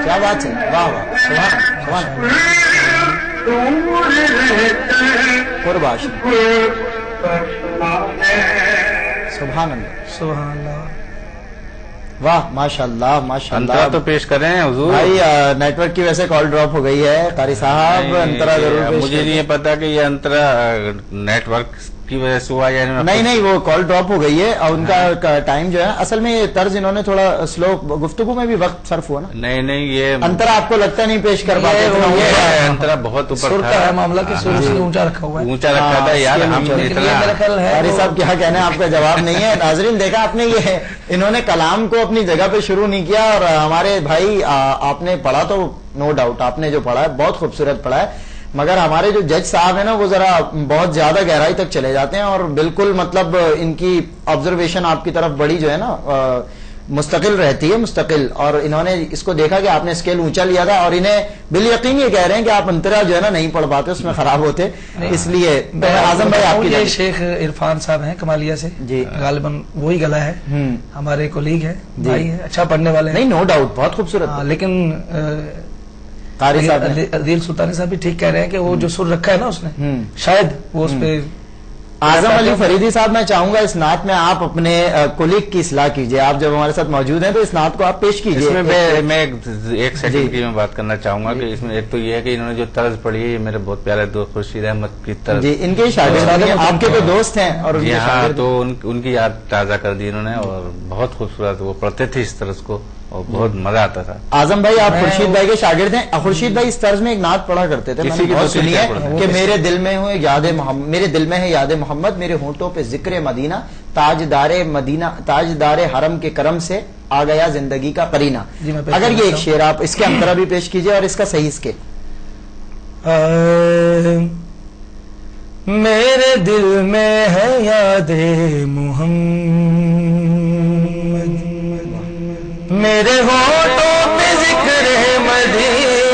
کیا بات ہے، واہ واہ، سبحان سبحان اللہ، واہ ماشاء اللہ ماشاء اللہ. تو پیش کریں حضور. بھائی نیٹ ورک کی وجہ سے کال ڈراپ ہو گئی ہے قاری صاحب. انترا ضرور. مجھے نہیں پتا کہ یہ انترا نیٹ ورک کی وجہ سے ہوا یا نہیں وہ کال ڈراپ ہو گئی ہے اور ان کا ٹائم جو ہے اصل میں یہ طرز انہوں نے تھوڑا سلو، گفتگو میں بھی وقت صرف ہوا نا. نہیں یہ انترا آپ کو لگتا نہیں پیش کر پاتے. انترا بہت اوپر ہے معاملہ کہ سر سے اونچا رکھا ہوا ہے، اونچا رکھا تھا یار. ہم قاری صاحب کیا کہنا ہے، آپ کا جواب نہیں ہے. ناظرین دیکھا آپ نے، یہ انہوں نے کلام کو اپنی جگہ پہ شروع نہیں کیا. اور ہمارے بھائی آپ نے پڑھا تو نو ڈاؤٹ آپ نے جو پڑھا ہے بہت خوبصورت پڑھا ہے، مگر ہمارے جو جج صاحب ہیں نا وہ ذرا بہت زیادہ گہرائی تک چلے جاتے ہیں اور بالکل مطلب ان کی آبزرویشن آپ کی طرف بڑی جو ہے نا مستقل رہتی ہے، مستقل. اور انہوں نے اس کو دیکھا کہ آپ نے اسکیل اونچا لیا تھا اور انہیں بالیقین یہ کہہ رہے ہیں کہ آپ انترا جو ہے نا نہیں پڑھ پاتے، اس میں خراب ہوتے. اس لیے اعظم بھائی آپ کی شیخ عرفان صاحب ہیں کمالیہ سے، جی غالباً وہی گلا ہے، ہمارے کولیگ ہے، بھائی ہے، اچھا پڑھنے والے ہیں. نہیں نو ڈاؤٹ بہت خوبصورت. لیکن قاری صاحب عدیل سلطانی صاحب بھی ٹھیک کہہ رہے ہیں کہ وہ جو سر رکھا ہے نا اس نے شاید وہ اس پہ. اعظم علی فریدی صاحب میں چاہوں گا اس نعت میں آپ اپنے کولیگ کی اصلاح کیجئے. آپ جب ہمارے ساتھ موجود ہیں تو اس نعت کو آپ پیش کیجئے. اس میں میں ایک سیکنڈ کی میں بات کرنا چاہوں گا کہ اس میں ایک تو یہ ہے کہ انہوں نے جو طرز پڑھی ہے یہ میرے بہت پیارے دوست خورشید احمد کی طرز. جی ان کے شاگرد ہیں، آپ کے تو دوست ہیں. اور تو ان کی یاد تازہ کر دی انہوں نے اور بہت خوبصورت وہ پڑھتے تھے اس طرز کو اور بہت مزہ آتا تھا. اعظم بھائی آپ خورشید بھائی کے شاگرد ہیں. خورشید بھائی اس طرز میں ایک نعت پڑھا کرتے تھے، میں نے بہت سنی ہے کہ میرے دل میں ہے یاد محمد، میرے ہونٹوں پہ ذکر مدینہ، تاجدار حرم کے کرم سے آ گیا زندگی کا قرینہ. اگر یہ ایک شعر آپ اس کے انترا بھی پیش کیجئے اور اس کا صحیح اسکیل. میرے دل میں ہے یاد محمد، میرے ہونٹوں پہ ذکر مدینہ،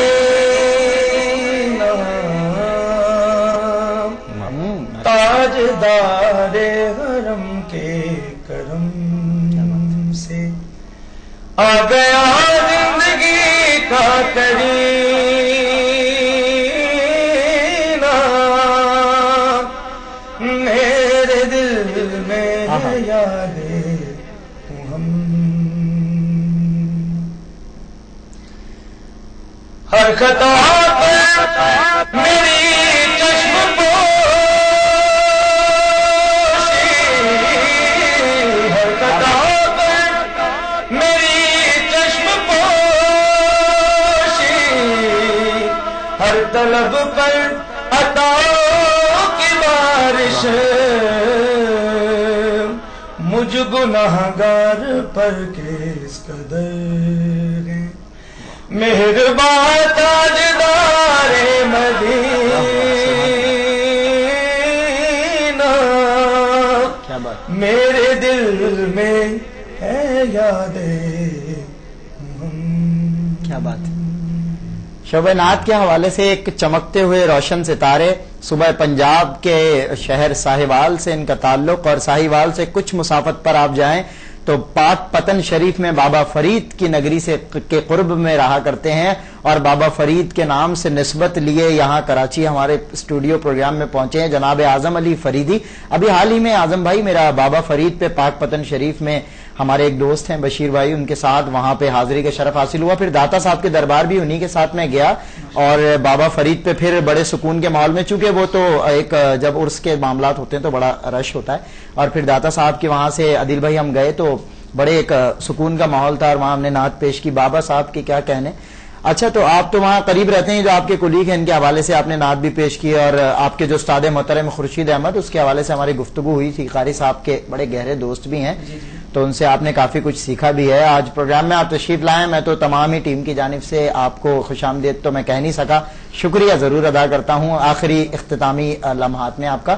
تاجدار حرم کے کرم سے آ گیا زندگی کا قرینہ، میرے دل میں ہے یاد ہر خطا پر میری چشم پوشی، ہر خطا پر میری چشم پوشی، ہر طلب پر عطاؤں کی بارش، مجھ گناہگار پر کس قدر مہربان تاجدار مدینہ، میرے دل میں ہے یاد. کیا بات. شعبہ نعت کے حوالے سے ایک چمکتے ہوئے روشن ستارے، صبح پنجاب کے شہر ساہیوال سے ان کا تعلق، اور ساہیوال سے کچھ مسافت پر آپ جائیں تو پاک پتن شریف میں بابا فرید کی نگری سے کے قرب میں رہا کرتے ہیں اور بابا فرید کے نام سے نسبت لیے یہاں کراچی ہمارے اسٹوڈیو پروگرام میں پہنچے ہیں جناب اعظم علی فریدی. ابھی حال ہی میں اعظم بھائی میرا بابا فرید پہ پاک پتن شریف میں ہمارے ایک دوست ہیں بشیر بھائی، ان کے ساتھ وہاں پہ حاضری کا شرف حاصل ہوا. پھر داتا صاحب کے دربار بھی انہی کے ساتھ میں گیا اور بابا فرید پہ پھر بڑے سکون کے ماحول میں، چونکہ وہ تو ایک جب عرس کے معاملات ہوتے ہیں تو بڑا رش ہوتا ہے، اور پھر داتا صاحب کے وہاں سے عدیل بھائی ہم گئے تو بڑے ایک سکون کا ماحول تھا اور وہاں ہم نے نعت پیش کی. بابا صاحب کے کیا کہنے. اچھا تو آپ تو وہاں قریب رہتے ہیں، جو آپ کے کولیگ ہیں ان کے حوالے سے آپ نے نعت بھی پیش کی اور آپ کے جو استاد محترم خورشید احمد اس کے حوالے سے ہماری گفتگو ہوئی تھی. قاری صاحب کے بڑے گہرے دوست بھی ہیں تو ان سے آپ نے کافی کچھ سیکھا بھی ہے. آج پروگرام میں آپ تشریف لائیں، میں تو تمام ہی ٹیم کی جانب سے آپ کو خوش آمدید تو میں کہہ نہیں سکا، شکریہ ضرور ادا کرتا ہوں آخری اختتامی لمحات میں آپ کا.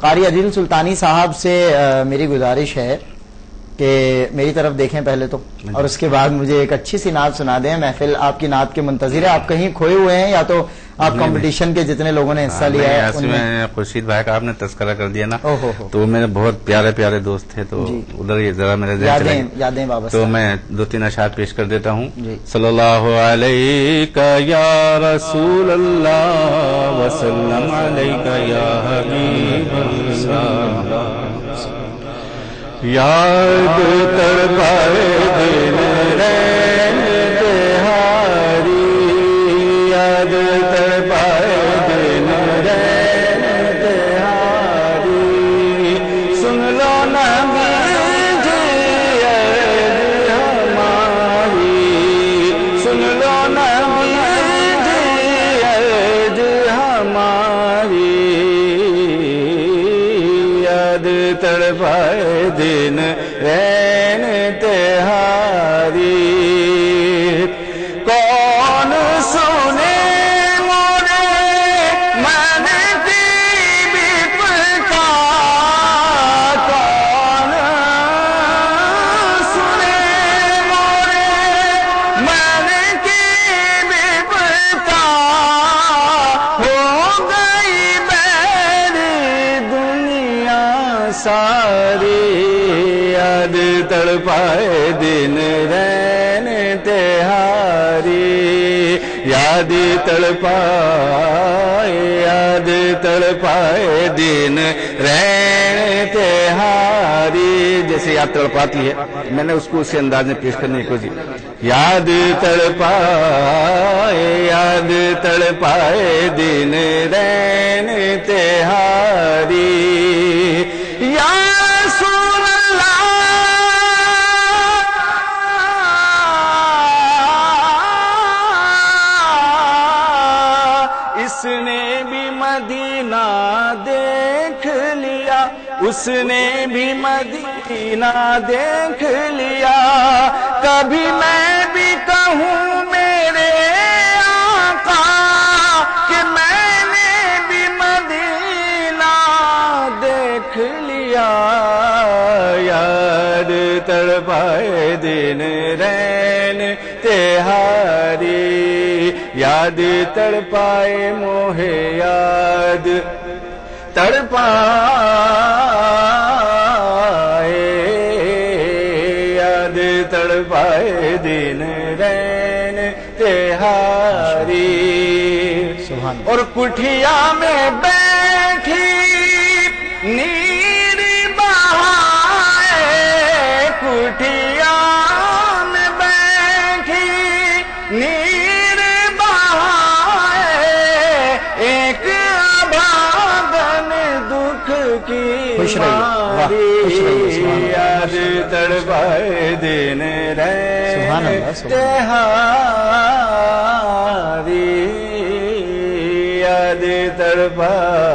قاری عدیل سلطانی صاحب سے میری گزارش ہے کہ میری طرف دیکھیں پہلے تو، اور اس کے بعد مجھے ایک اچھی سی نعت سنا دیں. محفل آپ کی نعت کے منتظر ہے. آپ کہیں کھوئے ہوئے ہیں یا تو آپ کمپٹیشن کے جتنے لوگوں نے حصہ لیا ہے ان میں؟ خورشید بھائی کا آپ نے تذکرہ کر دیا نا، تو میرے بہت پیارے پیارے دوست تھے، تو ادھر یہ ذرا میرے یادیں وابستہ، تو میں 2-3 اشعار پیش کر دیتا ہوں. صلی اللہ علیہ یا رسول اللہ وسلم علیہ یا حبیب اللہ، یاد تڑپائے دل رین تہاری، یاد تڑپائے دل رین تہاری، سن لو نبی جی عید ہماری، سن لو نبی جی عید ہماری، یاد تڑپائے دن رین تہاری، کون سنے مورے من کی بپتا، کون سنے مورے من کی بپتا، ہو گئی میری دنیا ساری، یاد تڑپائے دن رین تہاری، یاد تڑپائے، یاد تڑپائے دن رین تہاری. جیسے یاد تڑپاتی ہے میں نے اس کو اسی انداز میں پیش کرنے کی کوشش. یاد تڑپائے، یاد تڑپائے دن رین تہاری، یا رسول اللہ اس نے بھی مدینہ دیکھ لیا، اس نے بھی مدینہ دیکھ لیا، کبھی میں بھی کہوں میرے آقا کہ میں نے بھی مدینہ دیکھ لیا، یاد تڑپائے دن رین تہاری، یاد تڑپائے موہے یاد تڑپائے، یاد تڑپائے دن رین تہاری، اور کٹھیا میں بیٹھی نیر بہائے، کٹھیا میں بیٹھی نیر بہائے، ایک ابھاگن دکھ کی ماری، یاد تڑپائے دن رین تہاری، یاد تڑپائے